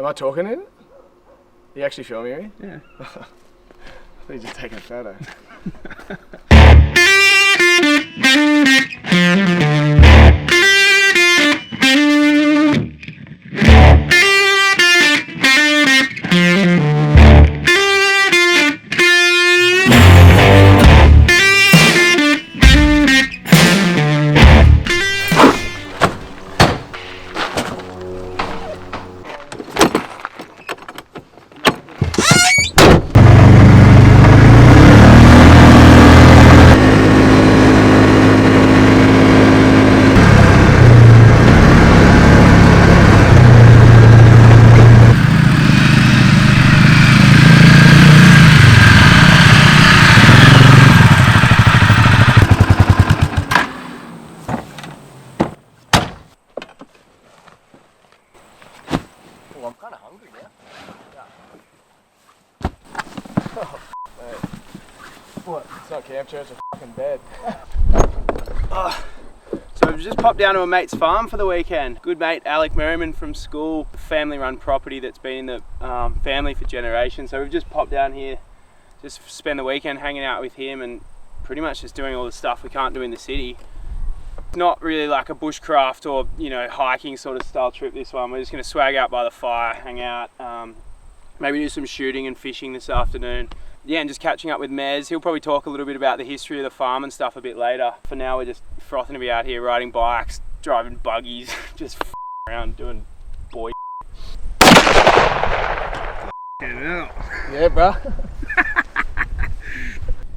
Am I talking in it? Are you actually filming me? Yeah. I thought you were just taking a photo. I'm kind of hungry now. Oh, mate. What? It's not camp chair, it's a fucking bed. So we've just popped down to a mate's farm for the weekend. Good mate Alec Merriman from school, family run property that's been in the family for generations. So we've just popped down here, just spend the weekend hanging out with him and pretty much just doing all the stuff we can't do in the city. Not really like a bushcraft or, you know, hiking sort of style trip this one. We're just going to swag out by the fire, hang out, maybe do some shooting and fishing this afternoon. Yeah, and just catching up with Mez. He'll probably talk a little bit about the history of the farm and stuff a bit later. For now, we're just frothing to be out here riding bikes, driving buggies, just around doing boy. Yeah, bro.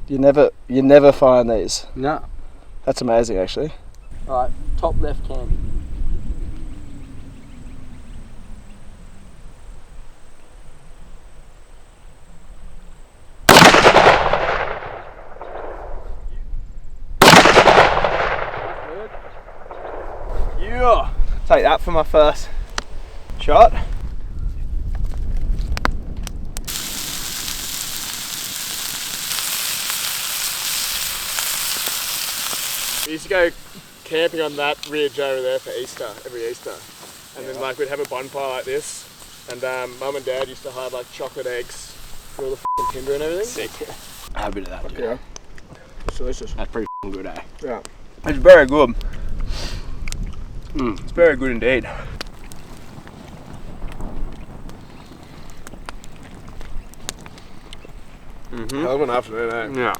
You never find these. No. That's amazing, actually. Alright, top left hand. Yeah. Take that for my first shot. We used to go camping on that ridge over there for Easter, every Easter. And then like we'd have a bonfire like this, and Mum and Dad used to hide like chocolate eggs for all the f***ing timber and everything. Sick. Have a bit of that, dude. Yeah. It's delicious. That's pretty good, eh? Yeah. It's very good. It's very good indeed. Hell of an afternoon, eh? Yeah.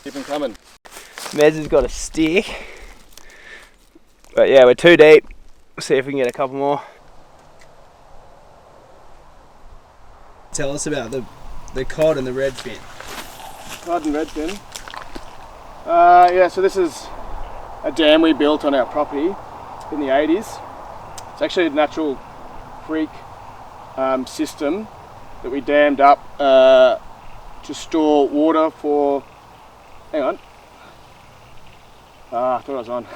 Keep them coming. Mez has got a stick. But yeah, we're too deep. See if we can get a couple more. Tell us about the cod and the redfin. Cod and redfin. Yeah, so this is a dam we built on our property in the 80s. It's actually a natural creek system that we dammed up to store water for... Hang on. I thought I was on.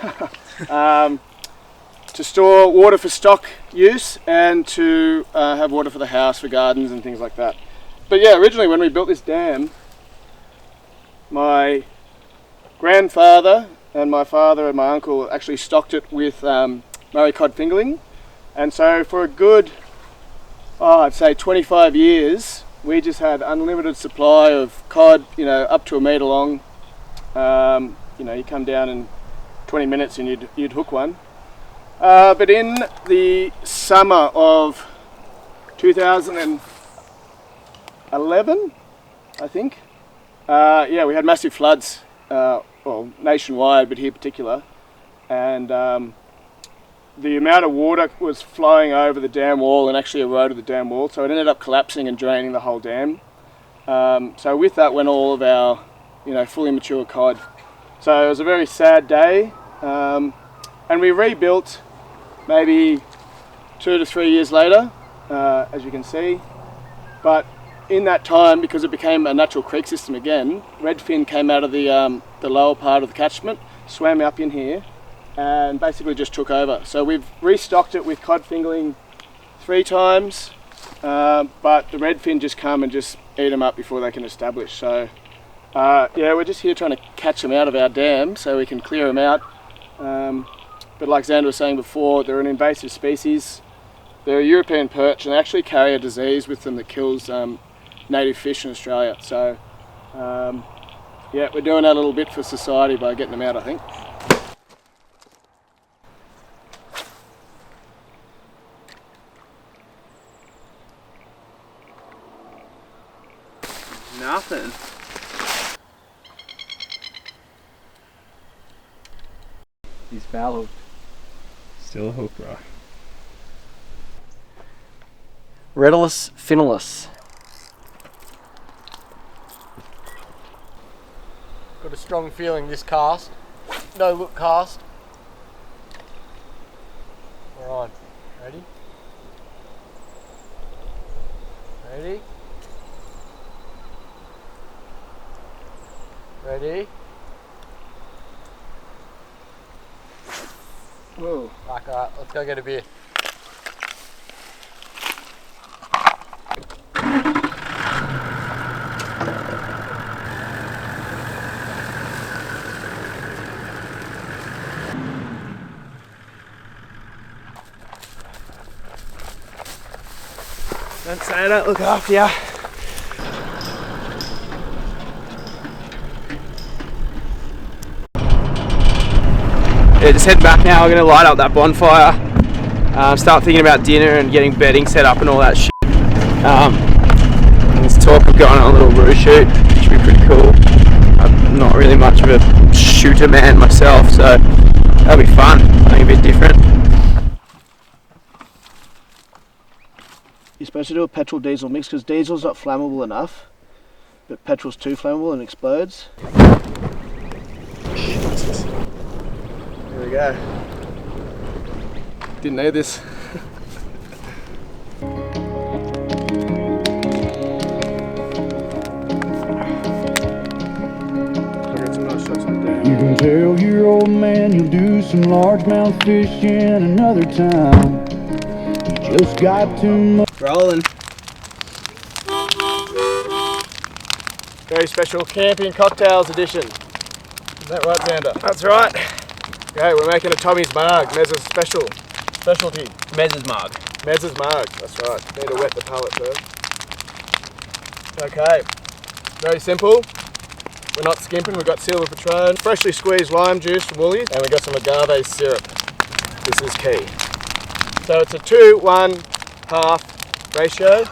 To store water for stock use and to have water for the house, for gardens and things like that. But yeah, originally when we built this dam, my grandfather and my father and my uncle actually stocked it with Murray cod fingerling. And so for a good, I'd say 25 years, we just had unlimited supply of cod, you know, up to a metre long. You know, you come down in 20 minutes and you'd hook one. But in the summer of 2011, I think, yeah, we had massive floods, well, nationwide, but here in particular, and the amount of water was flowing over the dam wall and actually eroded the dam wall, so it ended up collapsing and draining the whole dam. So with that went all of our, you know, fully mature cod. So it was a very sad day, and we rebuilt maybe 2 to 3 years later, as you can see. But in that time, because it became a natural creek system again, redfin came out of the lower part of the catchment, swam up in here, and basically just took over. So we've restocked it with cod fingerling 3 times, but the redfin just come and just eat them up before they can establish. So yeah, we're just here trying to catch them out of our dam so we can clear them out. But like Zander was saying before, they're an invasive species. They're a European perch and they actually carry a disease with them that kills native fish in Australia. So yeah, we're doing our little bit for society by getting them out, I think. Nothing. He's foul hooked. Still a hook, bro. Redulus finalis. Got a strong feeling this cast. No look cast. Alright, ready? Ready? Ready? Whoa. Like, alright, let's go get a beer. Don't say I don't look after ya. Yeah, just heading back now. We're going to light up that bonfire, start thinking about dinner and getting bedding set up and all that shit. There's talk of going on a little roo shoot, which would be pretty cool. I'm not really much of a shooter man myself, so that'll be fun. I think a bit different. You're supposed to do a petrol diesel mix because diesel's not flammable enough, but petrol's too flammable and explodes. Jesus. Here we go. Didn't need this. You can tell your old man you'll do some largemouth fishing another time. You just got too much. Rolling. Very special camping cocktails edition. Is that right, Zander? That's right. Okay, we're making a Tommy's Marg, Mezza's specialty. Mezza's mug. Mezza's Marg, that's right. Need to wet the palate first. Okay, very simple. We're not skimping, we've got silver Patron, freshly squeezed lime juice from Woolies, and we've got some agave syrup. This is key. So it's a 2-1-1/2 ratio.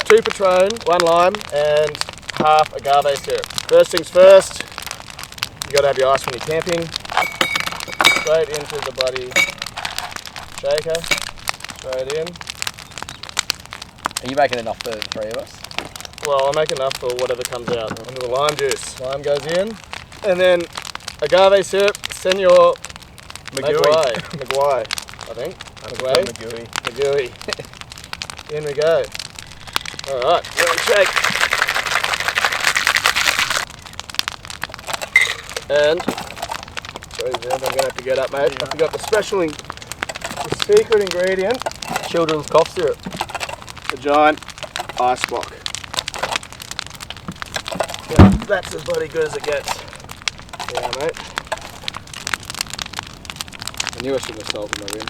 Two Patron, 1 lime, and half agave syrup. First things first, you gotta have your ice when you're camping. Straight into the bloody shaker. Straight in. Are you making enough for the three of us? Well, I'll make enough for whatever comes out. Into the lime juice. Lime goes in. And then agave syrup, Senor Maguire, I think. Magui. In we go. Alright, little shake. And, sorry, I'm going to have to get up, mate. I forgot the the secret ingredient. Children's cough syrup. A giant ice block. Yeah, that's as bloody good as it gets. Yeah, mate. I knew I shouldn't have salted my rim.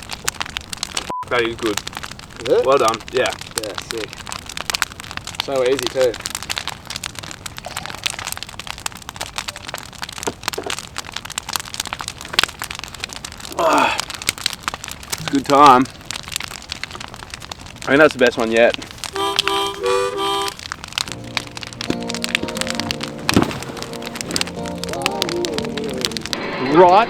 That is good. Is it? Well done. Yeah. Yeah, sick. So easy too. Good time. I think that's the best one yet. Right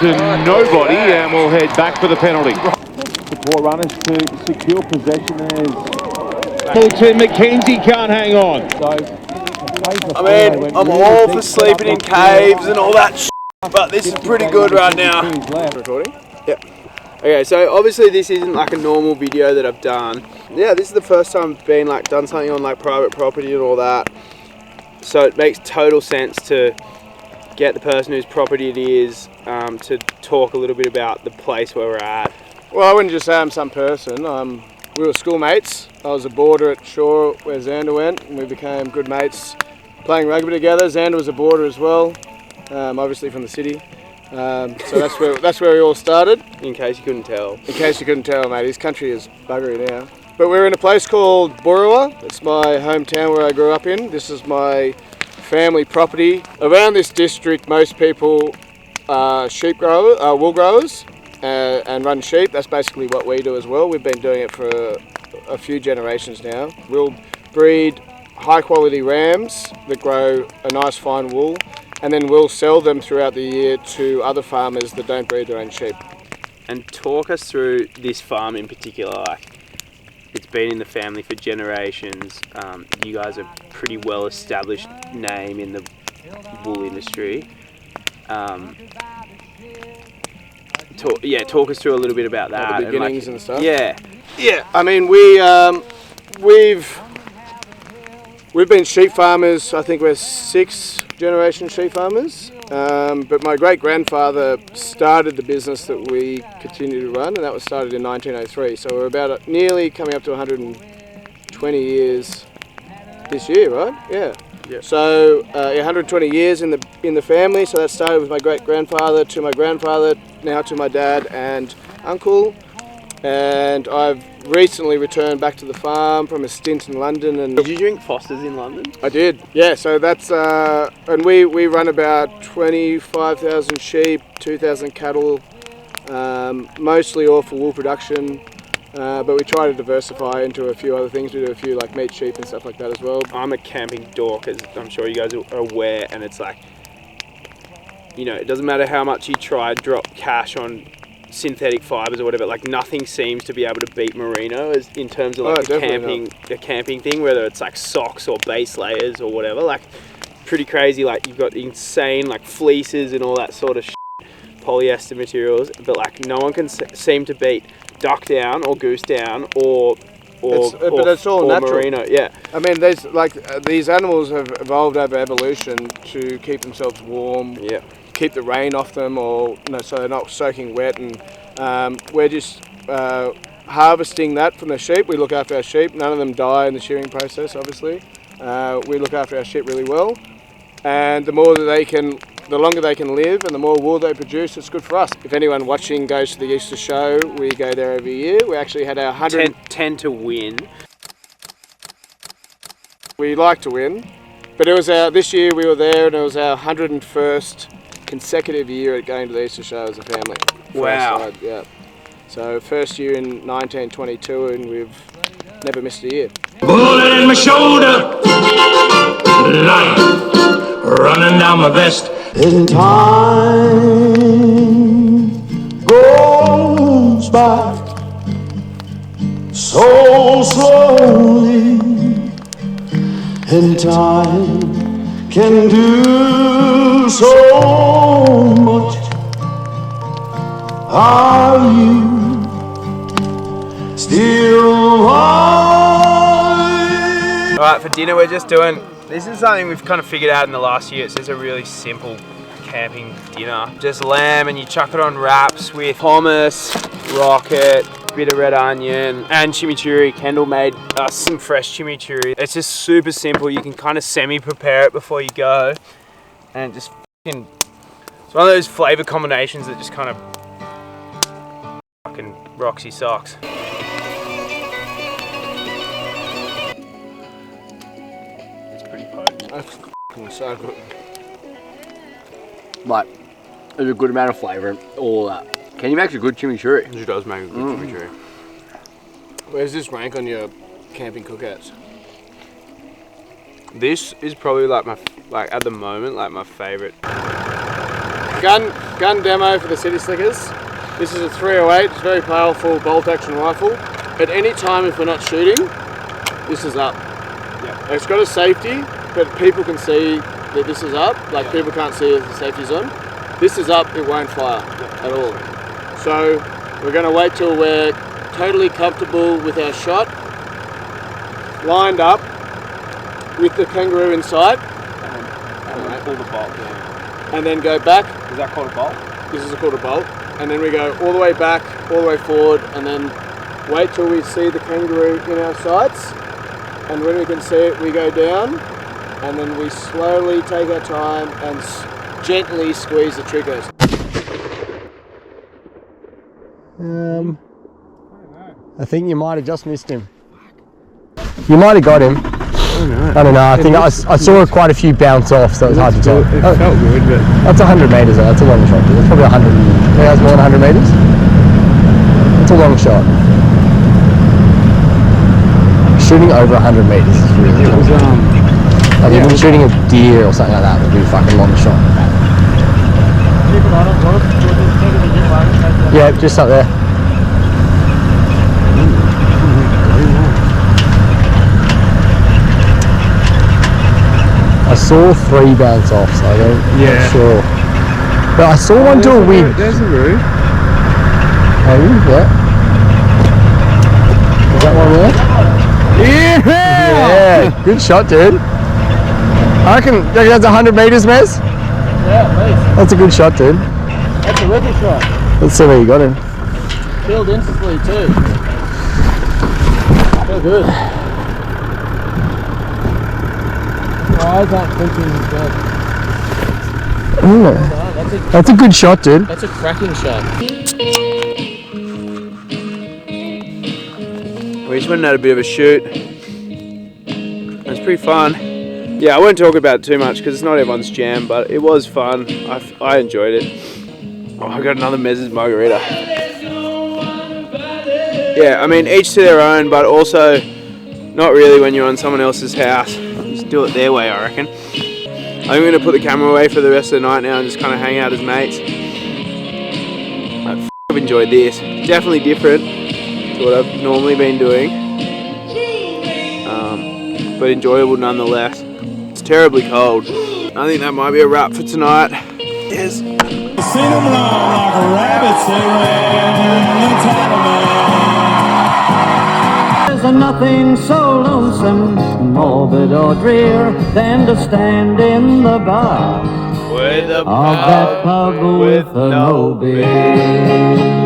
to nobody, and we'll head back for the penalty. Support runners to secure possession as Fulton McKenzie can't hang on. I mean, I'm all for sleeping in caves and all that shit, but this is pretty good right now. Recording? Yep. Okay, so obviously this isn't like a normal video that I've done. Yeah, this is the first time I've been like done something on like private property and all that. So it makes total sense to get the person whose property it is to talk a little bit about the place where we're at. Well, I wouldn't just say I'm some person. I'm we were schoolmates. I was a boarder at Shaw where Zander went, and we became good mates playing rugby together. Zander was a boarder as well, obviously from the city. So that's where we all started. In case you couldn't tell. In case you couldn't tell, mate, his country is buggery now. But we're in a place called Boorowa. It's my hometown where I grew up in. This is my family property. Around this district, most people are wool growers and run sheep. That's basically what we do as well. We've been doing it for a few generations now. We'll breed high quality rams that grow a nice fine wool, and then we'll sell them throughout the year to other farmers that don't breed their own sheep. And talk us through this farm in particular. Like, it's been in the family for generations. You guys are a pretty well established name in the wool industry. Talk us through a little bit about that. Like the beginnings and stuff. Yeah. I mean, we've been sheep farmers. I think we're 6th generation sheep farmers. But my great grandfather started the business that we continue to run, and that was started in 1903. So we're about nearly coming up to 120 years this year, right? Yeah. So 120 years in the family. So that started with my great grandfather to my grandfather, now to my dad and uncle. And I've recently returned back to the farm from a stint in London. And did you drink Foster's in London? I did, yeah. So that's and we run about 25,000 sheep, 2,000 cattle, mostly all for wool production. But we try to diversify into a few other things. We do a few like meat sheep and stuff like that as well. I'm a camping dork, as I'm sure you guys are aware, and it's like, it doesn't matter how much you try to drop cash on synthetic fibers or whatever, like nothing seems to be able to beat merino as in terms of like the camping thing, whether it's like socks or base layers or whatever. Like, pretty crazy. Like, you've got insane like fleeces and all that sort of shit, polyester materials, but like no one can seem to beat duck down or goose down but it's all natural. Merino. Yeah, I mean, there's these animals have evolved over evolution to keep themselves warm. Yeah. Keep the rain off them, or so they're not soaking wet. And we're just harvesting that from the sheep. We look after our sheep. None of them die in the shearing process, obviously. We look after our sheep really well, and the longer they can live and the more wool they produce, it's good for us. If anyone watching goes to the Easter show, we go there every year. We actually had our 100... Tend to win. We like to win, but it was this year we were there, and it was our 101st consecutive year at going to the Easter show as a family. Wow. Yeah. So first year in 1922, and we've never missed a year. Bullet in my shoulder, life running down my vest. And time goes by so slowly, and time can do so much. Are you still mine? Alright, for dinner we're just doing, this is something we've kind of figured out in the last year. It's just a really simple camping dinner. Just lamb, and you chuck it on wraps with hummus, rocket, bit of red onion, and chimichurri. Kendall made us some fresh chimichurri. It's just super simple. You can kind of semi-prepare it before you go, and just it's one of those flavor combinations that just kind of fucking rocks your socks. It's pretty potent. That's so good. Like, there's a good amount of flavour in all that. Can you make a good chimichurri? It does make a good chimichurri. Where's this rank on your camping cookouts? This is probably like at the moment, like my favourite. Gun demo for the City Slickers. This is a 308. It's a very powerful bolt action rifle. At any time, if we're not shooting, this is up. Yeah. It's got a safety, but people can see that this is up. Like, people can't see if the safety's on. This is up, it won't fire at all. So we're going to wait till we're totally comfortable with our shot, lined up with the kangaroo in sight, and then pull the bolt. Yeah. and then go back. Is that called a bolt? This is called a bolt. And then we go all the way back, all the way forward, and then wait till we see the kangaroo in our sights, and when we can see it, we go down, and then we slowly take our time and gently squeeze the triggers. I think you might have just missed him. You might have got him. I don't know. I think I saw quite a few bounce off, so it was hard to tell. It felt good, but That's 100 metres though. That's a long shot. It's probably 100. That's more than 100 metres. It's a long shot. Shooting over 100 metres is really it was like even shooting a deer or something like that would be a fucking long shot. Yeah, just up there. I saw 3 bounce off, so I don't not sure. But I saw one do a wing. There's a roo. Oh, yeah. Is that one there? Yeah! Good shot, dude. I reckon that's 100 metres, Mez? Yeah, please. That's a good shot, dude. That's a wicked shot. Let's see where you got him. Killed instantly too. Feel good. Your eyes aren't thinking good. That's a good shot, dude. That's a cracking shot. We just went and had a bit of a shoot. It was pretty fun. Yeah, I won't talk about it too much because it's not everyone's jam, but it was fun. I enjoyed it. Oh, I got another Mezza's margarita. Yeah, I mean, each to their own, but also not really when you're on someone else's house. Just do it their way, I reckon. I'm going to put the camera away for the rest of the night now and just kind of hang out as mates. I've enjoyed this. Definitely different to what I've normally been doing, but enjoyable nonetheless. It's terribly cold. I think that might be a wrap for tonight. Yes. Seen them run like rabbits, they ran in the Taliban. There's nothing so lonesome, morbid or drear than to stand in the bar With a of that pub with no beer.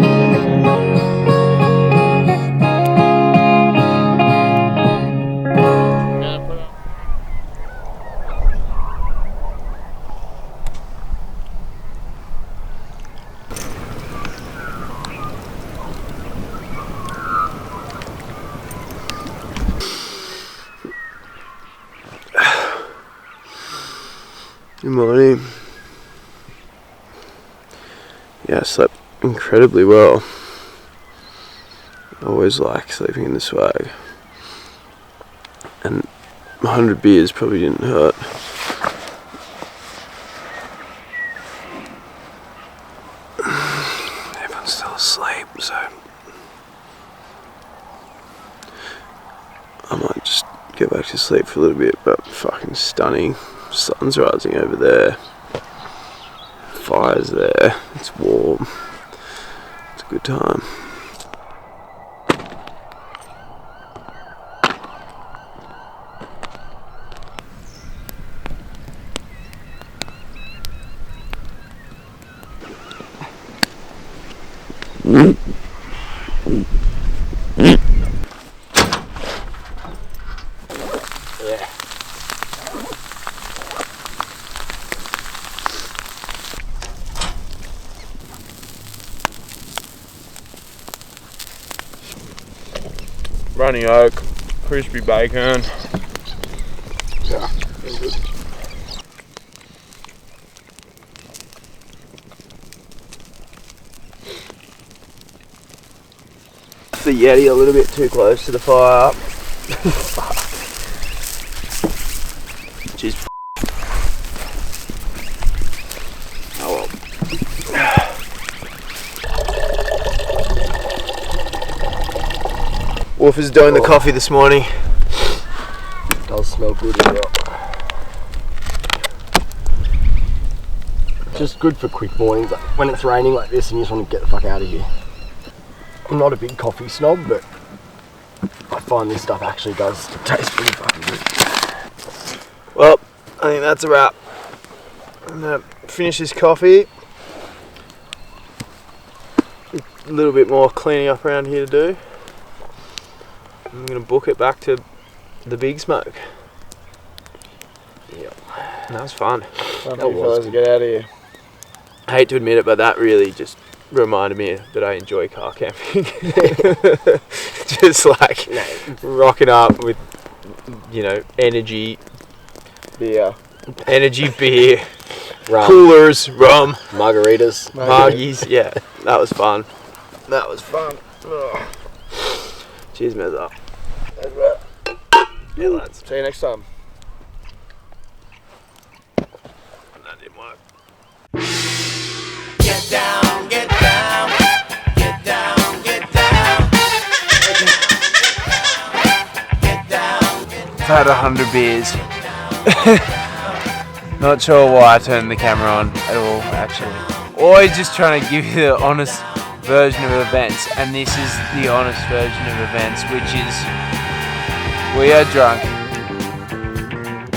Good morning. Yeah, I slept incredibly well. I always like sleeping in the swag. And 100 beers probably didn't hurt. Everyone's still asleep, so I might just go back to sleep for a little bit, but fucking stunning. Sun's rising over there. Fire's there. It's warm. It's a good time. Runny oak, crispy bacon. Yeah, very good. The Yeti a little bit too close to the fire. Jeez. Oh well. Wolf is doing the coffee this morning. It does smell good as well. Just good for quick mornings, like when it's raining like this and you just want to get the fuck out of here. I'm not a big coffee snob, but I find this stuff actually does taste pretty fucking good. Well, I think that's a wrap. I'm gonna finish this coffee. A little bit more cleaning up around here to do. I'm gonna book it back to the Big Smoke. Yep. That was fun. Time for you fellas to get out of here. I hate to admit it, but that really just reminded me that I enjoy car camping. Just like rocking up with, you know, energy beer, Rum. coolers, rum, Margaritas. margies. Yeah, that was fun. That was fun. Ugh. Cheers, Mezza. Yeah, lads. See you next time. That didn't work. Get down, get down, get down, get down. Get down, get down. I've had 100 beers. Not sure why I turned the camera on at all, actually. Always just trying to give you the honest version of events, and this is the honest version of events, which is we are drunk.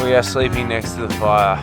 We are sleeping next to the fire.